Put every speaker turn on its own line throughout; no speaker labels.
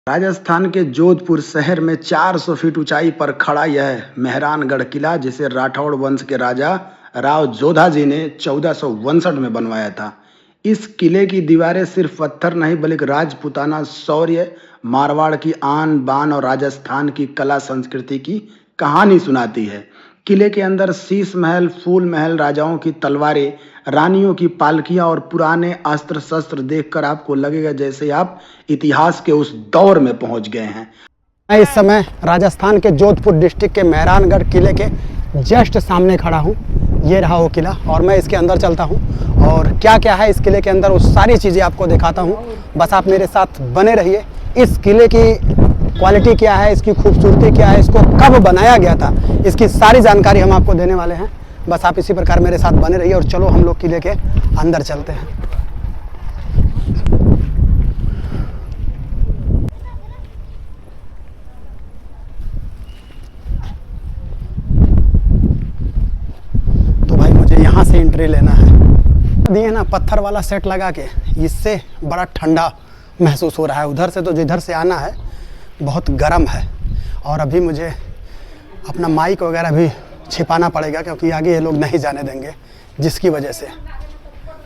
राजस्थान के जोधपुर शहर में 400 फीट ऊंचाई पर खड़ा यह मेहरानगढ़ किला, जिसे राठौड़ वंश के राजा राव जोधा जी ने 1462 में बनवाया था। इस किले की दीवारें सिर्फ पत्थर नहीं बल्कि राजपूताना शौर्य, मारवाड़ की आन बान और राजस्थान की कला संस्कृति की कहानी सुनाती है। किले के अंदर शीश महल, फूल महल, राजाओं की तलवारें, रानियों की पालकियां और पुराने अस्त्र शस्त्र देखकर आपको लगेगा जैसे आप इतिहास के उस दौर में पहुंच गए हैं।
मैं इस समय राजस्थान के जोधपुर डिस्ट्रिक्ट के मेहरानगढ़ किले के जस्ट सामने खड़ा हूँ। ये रहा वो किला और मैं इसके अंदर चलता हूँ और क्या क्या है इस किले के अंदर वो सारी चीज़ें आपको दिखाता हूँ। बस आप मेरे साथ बने रहिए। इस किले की क्वालिटी क्या है, इसकी खूबसूरती क्या है, इसको कब बनाया गया था, इसकी सारी जानकारी हम आपको देने वाले हैं। बस आप इसी प्रकार मेरे साथ बने रहिए और चलो हम लोग किले के अंदर चलते हैं। तो भाई मुझे यहाँ से एंट्री लेना है। दिए ना पत्थर वाला सेट लगा के, इससे बड़ा ठंडा महसूस हो रहा है। उधर से तो जिधर से आना है बहुत गर्म है और अभी मुझे अपना माइक वगैरह भी छिपाना पड़ेगा क्योंकि आगे ये लोग नहीं जाने देंगे, जिसकी वजह से।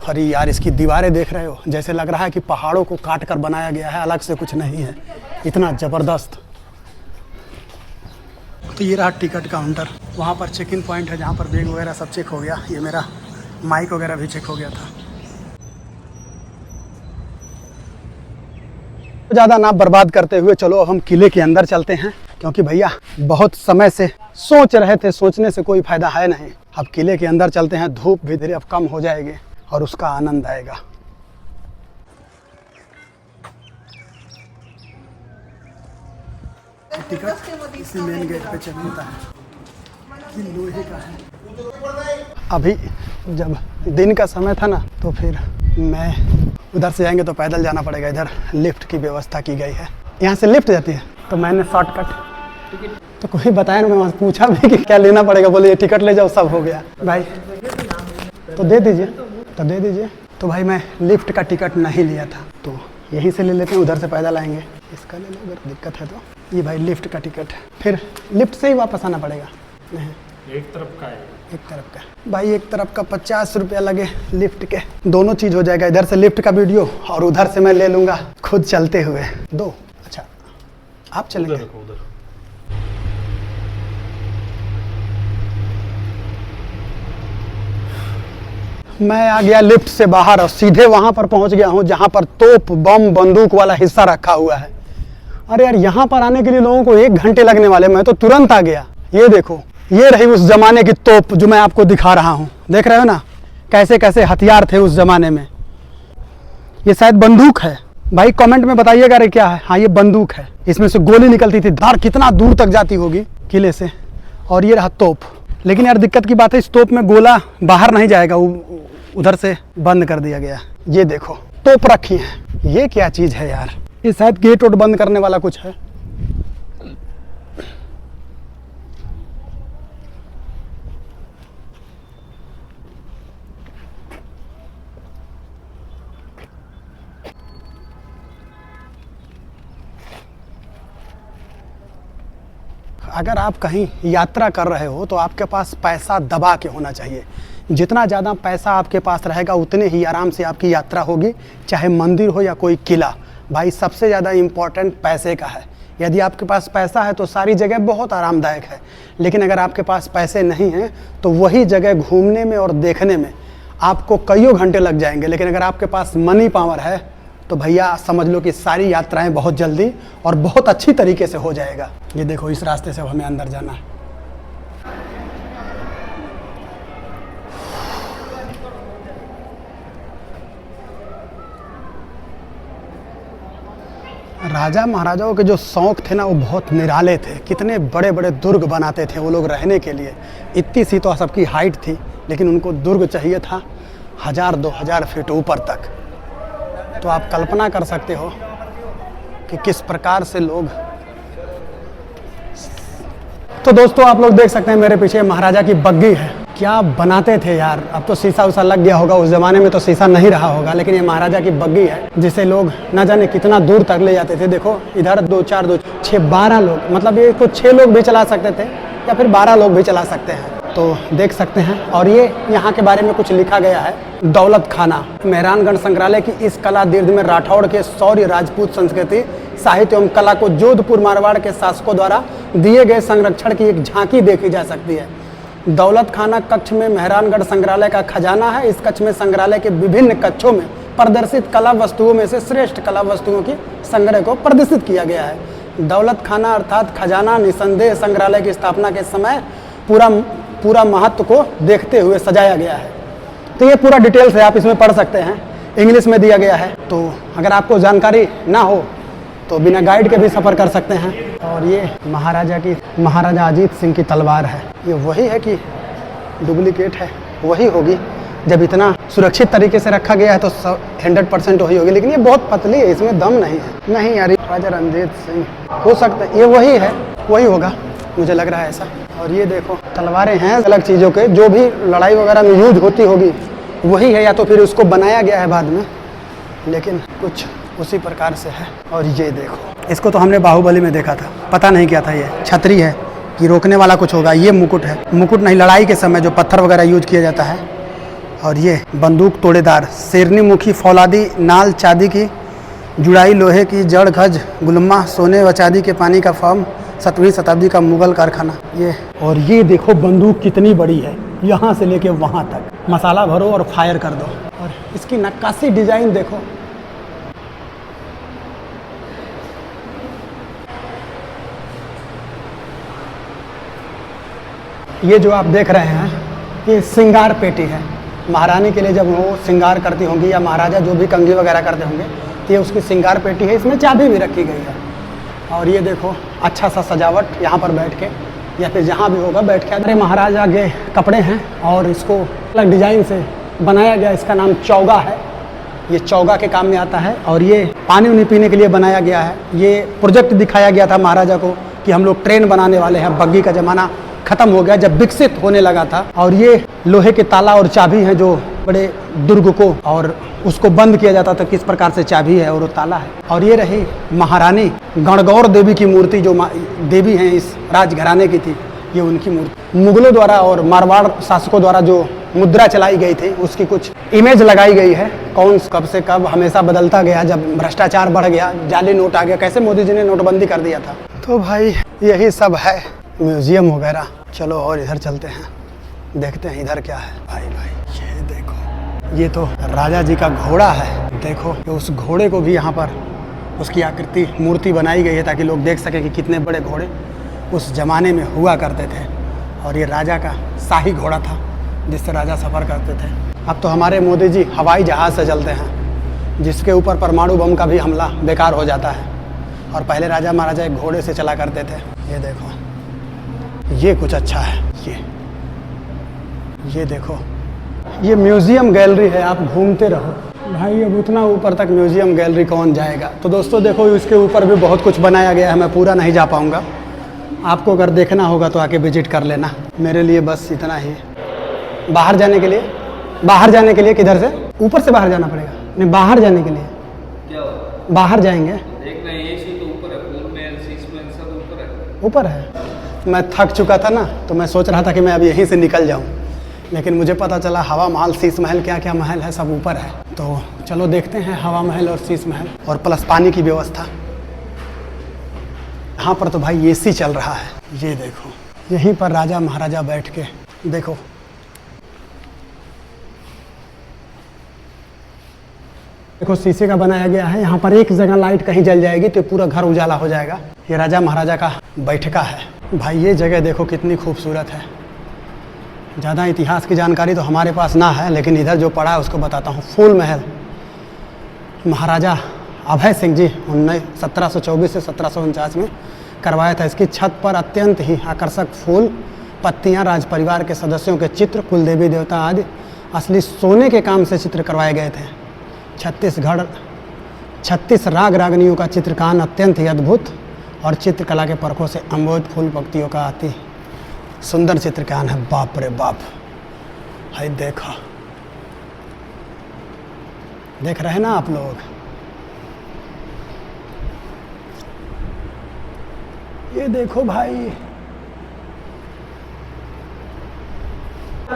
अरे यार, इसकी दीवारें देख रहे हो, जैसे लग रहा है कि पहाड़ों को काट कर बनाया गया है, अलग से कुछ नहीं है, इतना ज़बरदस्त। तो ये रहा टिकट काउंटर। वहाँ पर चेक इन पॉइंट है जहाँ पर बैग वगैरह सब चेक हो गया। ये मेरा माइक वगैरह भी चेक हो गया था। ज़्यादा ना बर्बाद करते हुए चलो अब हम किले के अंदर चलते हैं, क्योंकि भैया बहुत समय से सोच रहे थे, सोचने से कोई फायदा है नहीं। अब किले के अंदर चलते हैं, धूप भी धीरे अब कम हो जाएगी और उसका आनंद आएगा। टिकट इसी मेन गेट पे चेक होता है, ये लोहे का है। अभी जब दिन का समय था ना, तो फिर मैं उधर से आएंगे तो पैदल जाना पड़ेगा। इधर लिफ्ट की व्यवस्था की गई है, यहाँ से लिफ्ट जाती है। तो मैंने शॉर्टकट तो कोई बताया ना, मैं वहाँ पूछा भी कि क्या लेना पड़ेगा, बोले ये टिकट ले जाओ, सब हो गया। भाई तो दे दीजिए, तो दे दीजिए। तो भाई मैं लिफ्ट का टिकट नहीं लिया था, तो यहीं से ले लेते हैं, उधर से पैदल आएंगे। इसका ले लो अगर दिक्कत है तो। ये भाई लिफ्ट का टिकट, फिर लिफ्ट से ही वापस आना पड़ेगा। नहीं, एक तरफ का है, एक तरफ का भाई, एक तरफ का 50 रुपया लगे लिफ्ट के, दोनों चीज़ हो जाएगा। इधर से लिफ्ट का वीडियो और उधर से मैं ले लूँगा खुद चलते हुए दो। अच्छा आप चलेंगे उधर। मैं आ गया लिफ्ट से बाहर और सीधे वहाँ पर पहुँच गया हूँ जहाँ पर तोप, बम, बंदूक वाला हिस्सा रखा हुआ है। अरे यार, यहाँ पर आने के लिए लोगों को 1 घंटे लगने वाले, मैं तो तुरंत आ गया। ये देखो, ये रही उस जमाने की तोप जो मैं आपको दिखा रहा हूँ। देख रहे हो ना कैसे कैसे हथियार थे उस जमाने में। ये शायद बंदूक है, भाई कमेंट में बताइएगा रे क्या है। हाँ ये बंदूक है, इसमें से गोली निकलती थी, धार कितना दूर तक जाती होगी किले से। और ये रहा तोप। लेकिन यार दिक्कत की बात है, इस तोप में गोला बाहर नहीं जाएगा, उधर से बंद कर दिया गया। ये देखो तोप रखी है, ये क्या चीज़ है यार। ये शायद गेट वोट बंद करने वाला कुछ है। अगर आप कहीं यात्रा कर रहे हो तो आपके पास पैसा दबा के होना चाहिए। जितना ज़्यादा पैसा आपके पास रहेगा उतने ही आराम से आपकी यात्रा होगी, चाहे मंदिर हो या कोई किला। भाई सबसे ज़्यादा इम्पोर्टेंट पैसे का है। यदि आपके पास पैसा है तो सारी जगह बहुत आरामदायक है, लेकिन अगर आपके पास पैसे नहीं हैं तो वही जगह घूमने में और देखने में आपको कईयों घंटे लग जाएंगे। लेकिन अगर आपके पास मनी पावर है तो भैया समझ लो कि सारी यात्राएं बहुत जल्दी और बहुत अच्छी तरीके से हो जाएगा। ये देखो इस रास्ते से हमें अंदर जाना है। राजा महाराजाओं के जो शौक थे ना वो बहुत निराले थे। कितने बड़े बड़े दुर्ग बनाते थे वो लोग रहने के लिए। इतनी सी तो सबकी हाइट थी, लेकिन उनको दुर्ग चाहिए था 1000-2000 फीट ऊपर तक। तो आप कल्पना कर सकते हो कि किस प्रकार से लोग। तो दोस्तों आप लोग देख सकते हैं मेरे पीछे महाराजा की बग्गी है। क्या बनाते थे यार। अब तो शीशा उसा लग गया होगा, उस ज़माने में तो शीशा नहीं रहा होगा। लेकिन ये महाराजा की बग्गी है जिसे लोग न जाने कितना दूर तक ले जाते थे। देखो इधर 2 4 2 6 12 लोग, मतलब ये तो 6 लोग भी चला सकते थे या फिर 12 लोग भी चला सकते हैं, तो देख सकते हैं। और ये यहाँ के बारे में कुछ लिखा गया है। दौलत खाना, मेहरानगढ़ संग्रहालय की इस कला दीर्घ में राठौड़ के शौर्य, राजपूत संस्कृति, साहित्य एवं कला को जोधपुर मारवाड़ के शासकों द्वारा दिए गए संरक्षण की एक झांकी देखी जा सकती है। दौलत खाना कक्ष में मेहरानगढ़ संग्रहालय का खजाना है। इस कक्ष में संग्रहालय के विभिन्न कक्षों में प्रदर्शित कला वस्तुओं में से श्रेष्ठ कला वस्तुओं की संग्रह को प्रदर्शित किया गया है। दौलत खाना अर्थात खजाना निसंदेह संग्रहालय की स्थापना के समय पूरा महत्व को देखते हुए सजाया गया है। तो ये पूरा डिटेल्स है, आप इसमें पढ़ सकते हैं, इंग्लिश में दिया गया है। तो अगर आपको जानकारी ना हो तो बिना गाइड के भी सफ़र कर सकते हैं। और ये महाराजा अजीत सिंह की तलवार है। ये वही है कि डुप्लीकेट है? वही होगी, जब इतना सुरक्षित तरीके से रखा गया है तो 100% वही होगी। लेकिन ये बहुत पतली है, इसमें दम नहीं है। नहीं यार, राजा रणजीत सिंह हो सकता है, ये वही है, वही होगा, मुझे लग रहा है ऐसा। और ये देखो तलवारें हैं अलग चीज़ों के, जो भी लड़ाई वगैरह में यूज होती होगी वही है, या तो फिर उसको बनाया गया है बाद में, लेकिन कुछ उसी प्रकार से है। और ये देखो, इसको तो हमने बाहुबली में देखा था, पता नहीं क्या था। ये छतरी है कि रोकने वाला कुछ होगा। ये मुकुट है, मुकुट नहीं, लड़ाई के समय जो पत्थर वगैरह यूज किया जाता है। और ये बंदूक तोड़ेदार, शेरनी मुखी फौलादी नाल, चांदी की जुड़ाई, लोहे की जड़, गज गुलम्मा, सोने व चांदी के पानी का फॉर्म, 7वीं शताब्दी का मुगल कारखाना। ये और ये देखो बंदूक कितनी बड़ी है, यहाँ से लेके वहाँ तक। मसाला भरो और फायर कर दो। और इसकी नक्काशी डिजाइन देखो, ये जो आप देख रहे हैं ये श्रृंगार पेटी है। महारानी के लिए जब वो श्रृंगार करती होंगी या महाराजा जो भी कंघी वगैरह करते होंगे तो ये उसकी श्रृंगार पेटी है। इसमें चाबी भी रखी गई है। और ये देखो अच्छा सा सजावट, यहाँ पर बैठ के या फिर जहाँ भी होगा बैठ के। अरे महाराजा के कपड़े हैं और इसको अलग डिजाइन से बनाया गया। इसका नाम चौगा है, ये चौगा के काम में आता है। और ये पानी उनी पीने के लिए बनाया गया है। ये प्रोजेक्ट दिखाया गया था महाराजा को कि हम लोग ट्रेन बनाने वाले हैं। बग्गी का ज़माना ख़त्म हो गया जब विकसित होने लगा था। और ये लोहे के ताला और चाबी है जो बड़े दुर्ग को और उसको बंद किया जाता था, किस प्रकार से चाबी है और वो ताला है। और ये रही महारानी गणगौर देवी की मूर्ति, जो देवी हैं इस राजघराने की थी, ये उनकी मूर्ति। मुगलों द्वारा और मारवाड़ शासकों द्वारा जो मुद्रा चलाई गई थी उसकी कुछ इमेज लगाई गई है। कौन कब से कब हमेशा बदलता गया, जब भ्रष्टाचार बढ़ गया, जाली नोट आ गया, कैसे मोदी जी ने नोटबंदी कर दिया था। तो भाई यही सब है म्यूजियम वगैरह। चलो और इधर चलते हैं, देखते हैं इधर क्या है। भाई ये देखो, ये तो राजा जी का घोड़ा है। देखो उस घोड़े को भी यहाँ पर उसकी आकृति मूर्ति बनाई गई है ताकि लोग देख सकें कि कितने बड़े घोड़े उस ज़माने में हुआ करते थे। और ये राजा का शाही घोड़ा था जिससे राजा सफ़र करते थे। अब तो हमारे मोदी जी हवाई जहाज़ से चलते हैं जिसके ऊपर परमाणु बम का भी हमला बेकार हो जाता है। और पहले राजा महाराजा एक घोड़े से चला करते थे। ये देखो, ये कुछ अच्छा है। ये देखो, ये म्यूज़ियम गैलरी है, आप घूमते रहो भाई। अब उतना ऊपर तक म्यूज़ियम गैलरी कौन जाएगा। तो दोस्तों देखो, इसके ऊपर भी बहुत कुछ बनाया गया है। मैं पूरा नहीं जा पाऊँगा, आपको अगर देखना होगा तो आके विजिट कर लेना। मेरे लिए बस इतना ही। बाहर जाने के लिए किधर से? ऊपर से बाहर जाना पड़ेगा? नहीं, बाहर जाने के लिए क्या बाहर जाएंगे? ऊपर है। मैं थक चुका था ना, तो मैं सोच रहा था कि मैं अब यहीं से निकल जाऊं, लेकिन मुझे पता चला हवा महल, शीश महल, क्या क्या महल है सब ऊपर है। तो चलो देखते हैं हवा महल और शीश महल, और प्लस पानी की व्यवस्था। यहाँ पर तो भाई एसी चल रहा है। ये देखो, यहीं पर राजा महाराजा बैठ के देखो। देखो शीशे का बनाया गया है। यहाँ पर एक जगह लाइट कहीं जल जाएगी तो पूरा घर उजाला हो जाएगा। ये राजा महाराजा का बैठका है। भाई ये जगह देखो कितनी खूबसूरत है। ज़्यादा इतिहास की जानकारी तो हमारे पास ना है, लेकिन इधर जो पड़ा है उसको बताता हूँ। फूल महल, महाराजा अभय सिंह जी 1724 से 1749 में करवाया था। इसकी छत पर अत्यंत ही आकर्षक फूल, पत्तियाँ, राज परिवार के सदस्यों के चित्र, कुल देवी देवता आदि असली सोने के काम से चित्र करवाए गए थे। 36 राग रागनियों का चित्रकान अत्यंत ही अद्भुत और चित्रकला के परखों से अमोद फूल पंक्तियों का अति सुंदर चित्रकान है। बाप रे बाप, भाई देखो, देख रहे हैं ना आप लोग, ये देखो भाई,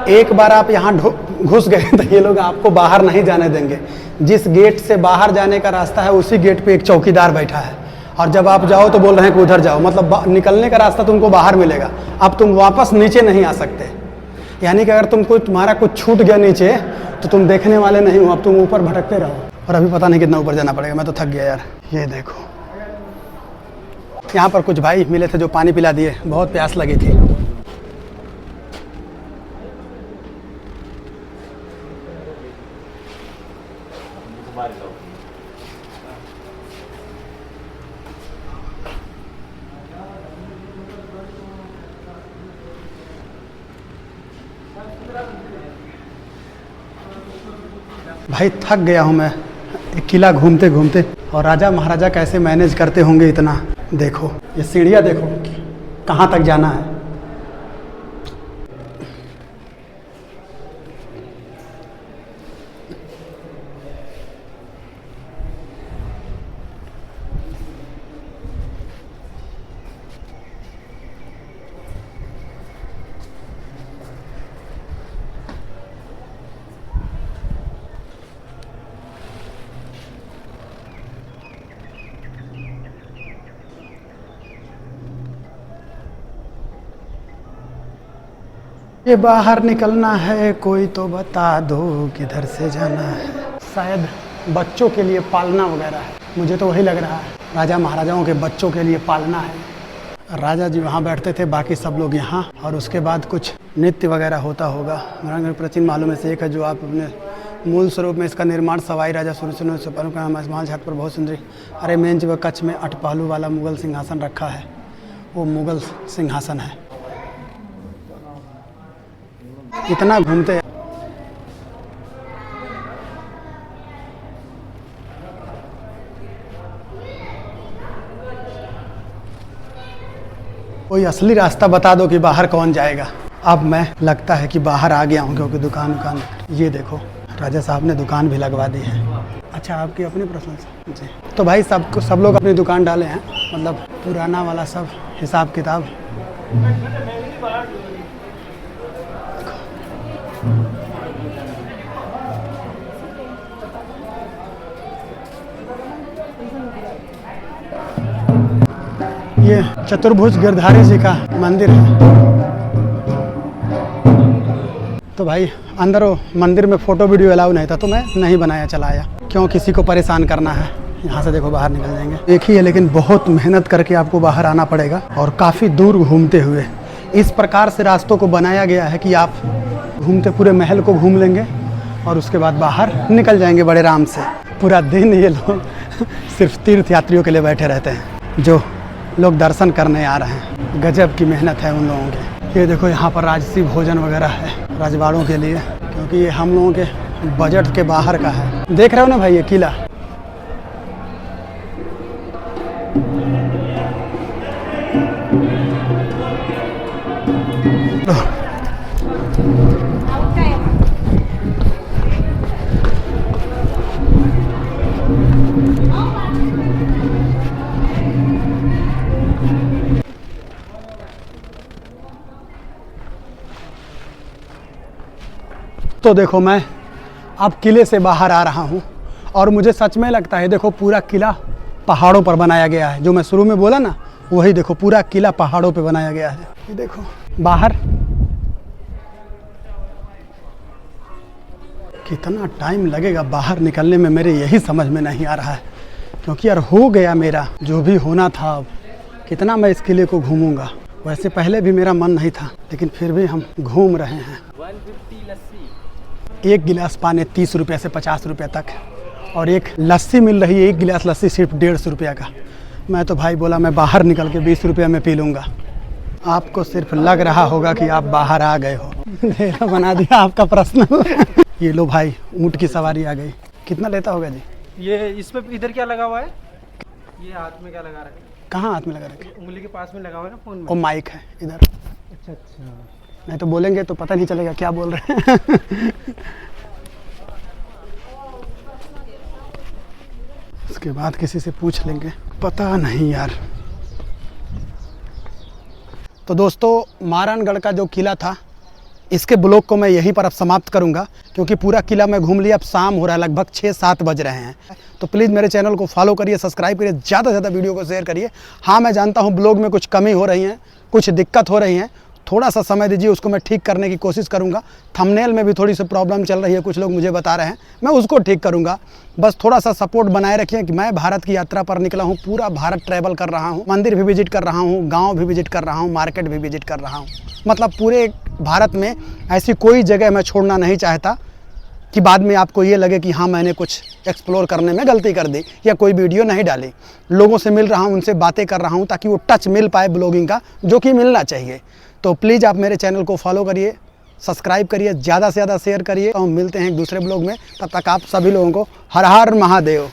एक बार आप यहाँ घुस गए तो ये लोग आपको बाहर नहीं जाने देंगे। जिस गेट से बाहर जाने का रास्ता है उसी गेट पे एक चौकीदार बैठा है, और जब आप जाओ तो बोल रहे हैं कि उधर जाओ, मतलब निकलने का रास्ता तुमको बाहर मिलेगा। अब तुम वापस नीचे नहीं आ सकते, यानी कि अगर तुम्हारा कुछ छूट गया नीचे तो तुम देखने वाले नहीं हो, अब तुम ऊपर भटकते रहो। और अभी पता नहीं कितना ऊपर जाना पड़ेगा, मैं तो थक गया यार। ये देखो, यहाँ पर कुछ भाई मिले थे जो पानी पिला दिए, बहुत प्यास लगी थी। भाई थक गया हूँ मैं एक किला घूमते घूमते। और राजा महाराजा कैसे मैनेज करते होंगे इतना। देखो ये सीढ़ियाँ देखो, कहाँ तक जाना है। ये बाहर निकलना है, कोई तो बता दो किधर से जाना है। शायद बच्चों के लिए पालना वगैरह है, मुझे तो वही लग रहा है। राजा महाराजाओं के बच्चों के लिए पालना है। राजा जी वहाँ बैठते थे, बाकी सब लोग यहाँ, और उसके बाद कुछ नृत्य वगैरह होता होगा। मेरा प्राचीन मालूम में से एक है जो आप अपने मूल स्वरूप में इसका निर्माण सवाई राजा सूर्यसेन से महल छत पर बहुत सुंदर अरे मेंच व कच्छ में 8 पहलू वाला मुगल सिंहासन रखा है। वो मुगल सिंहासन है। इतना घूमते हैं। कोई असली रास्ता बता दो कि बाहर कौन जाएगा। अब मैं लगता है कि बाहर आ गया हूँ, क्योंकि दुकान ये देखो राजा साहब ने दुकान भी लगवा दी है। अच्छा, आपकी अपनी पर्सनल जी। तो भाई सब लोग अपनी दुकान डाले हैं, मतलब पुराना वाला सब हिसाब किताब। ये चतुर्भुज गिरधारी जी का मंदिर है। तो भाई अंदर वो मंदिर में फ़ोटो वीडियो अलाउ नहीं था, तो मैं नहीं बनाया, चलाया, क्यों किसी को परेशान करना है। यहाँ से देखो बाहर निकल जाएंगे। एक ही है, लेकिन बहुत मेहनत करके आपको बाहर आना पड़ेगा, और काफ़ी दूर घूमते हुए। इस प्रकार से रास्तों को बनाया गया है कि आप घूमते पूरे महल को घूम लेंगे और उसके बाद बाहर निकल जाएंगे बड़े आराम से। पूरा दिन ये लोग सिर्फ तीर्थ यात्रियों के लिए बैठे रहते हैं, जो लोग दर्शन करने आ रहे हैं। गजब की मेहनत है उन लोगों की। ये देखो यहाँ पर राजसी भोजन वगैरह है राजवाड़ों के लिए, क्योंकि ये हम लोगों के बजट के बाहर का है। देख रहे हो ना भाई ये किला। तो देखो मैं अब किले से बाहर आ रहा हूँ, और मुझे सच में लगता है, देखो पूरा किला पहाड़ों पर बनाया गया है। जो मैं शुरू में बोला ना, वही देखो पूरा किला पहाड़ों पे बनाया गया है। ये देखो बाहर कितना टाइम लगेगा बाहर निकलने में, मेरे यही समझ में नहीं आ रहा है। क्योंकि यार हो गया मेरा जो भी होना था। अब कितना मैं इस किले को घूमूंगा। वैसे पहले भी मेरा मन नहीं था, लेकिन फिर भी हम घूम रहे हैं।
150 लस्सी,
एक गिलास पानी 30 रुपये से 50 रुपये तक, और एक लस्सी मिल रही है, एक गिलास लस्सी सिर्फ 150 रुपये का। मैं तो भाई बोला मैं बाहर निकल के 20 रुपये में पी लूँगा। आपको सिर्फ लग रहा होगा कि आप बाहर आ गए हो। मेरा बना दिया आपका प्रश्न। ये लो भाई, ऊँट की सवारी आ गई। कितना लेता होगा जी?
ये इसमें इधर क्या लगा हुआ है? ये हाथ में क्या लगा रखा है?
कहाँ हाथ में लगा रखे?
उंगली के पास में लगा हुआ है ना, फोन में।
वो माइक है इधर।
अच्छा अच्छा।
नहीं तो बोलेंगे तो पता नहीं चलेगा क्या बोल रहे हैं। उसके बाद किसी से पूछ लेंगे, पता नहीं यार। तो दोस्तों मारानगढ़ का जो किला था, इसके ब्लॉग को मैं यहीं पर अब समाप्त करूंगा, क्योंकि पूरा किला मैं घूम लिया। अब शाम हो रहा है, लगभग 6-7 बज रहे हैं। तो प्लीज़ मेरे चैनल को फॉलो करिए, सब्सक्राइब करिए, ज़्यादा से ज़्यादा वीडियो को शेयर करिए। हाँ, मैं जानता हूँ ब्लॉग में कुछ कमी हो रही है, कुछ दिक्कत हो रही है, थोड़ा सा समय दीजिए, उसको मैं ठीक करने की कोशिश करूंगा। थंबनेल में भी थोड़ी सी प्रॉब्लम चल रही है, कुछ लोग मुझे बता रहे हैं, मैं उसको ठीक करूंगा। बस थोड़ा सा सपोर्ट बनाए रखिए कि मैं भारत की यात्रा पर निकला हूं, पूरा भारत ट्रैवल कर रहा हूं, मंदिर भी विजिट कर रहा हूं, गांव भी विजिट कर रहा हूं, मार्केट भी विजिट कर रहा हूं। मतलब पूरे भारत में ऐसी कोई जगह मैं छोड़ना नहीं चाहता कि बाद में आपको ये लगे कि हाँ मैंने कुछ एक्सप्लोर करने में गलती कर दी या कोई वीडियो नहीं डाली। लोगों से मिल रहा हूँ, उनसे बातें कर रहा हूँ, ताकि वो टच मिल पाए ब्लॉगिंग का, जो कि मिलना चाहिए। तो प्लीज़ आप मेरे चैनल को फॉलो करिए, सब्सक्राइब करिए, ज़्यादा से ज़्यादा शेयर करिए। और मिलते हैं एक दूसरे ब्लॉग में, तब तक आप सभी लोगों को हर हर महादेव।